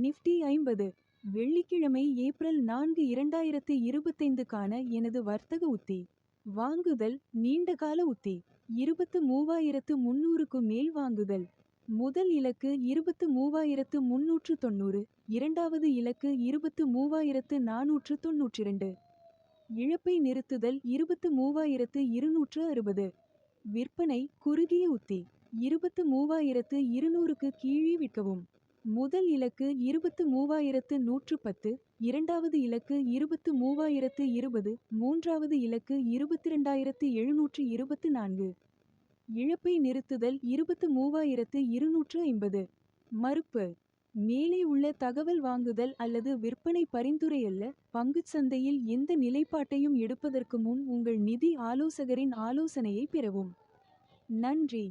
Nifty 50 வெள்ளிக்கிழமை April 4 2025க்கான எனது வர்த்தக உத்தி. வாங்குதல் நீண்டகால உத்தி. 23,300க்கு மேல் வாங்குதல். முதல் இலக்கு 23,390. இரண்டாவது இலக்கு 23,492. இழப்பை நிறுத்துதல் 23,260. விற்பனை குறுகிய உத்தி. 23,200க்கு கீழே விற்கவும். முதல் இலக்கு 23,110. இரண்டாவது இலக்கு 23,020. மூன்றாவது இலக்கு 22,724. இழப்பை நிறுத்துதல் 23,250. மறுப்பு. மேலே உள்ள தகவல் வாங்குதல் அல்லது விற்பனை பரிந்துரை அல்ல. பங்குச் சந்தையில் எந்த நிலைப்பாட்டையும் எடுப்பதற்கு முன் உங்கள் நிதி ஆலோசகரின் ஆலோசனையை பெறவும். நன்றி.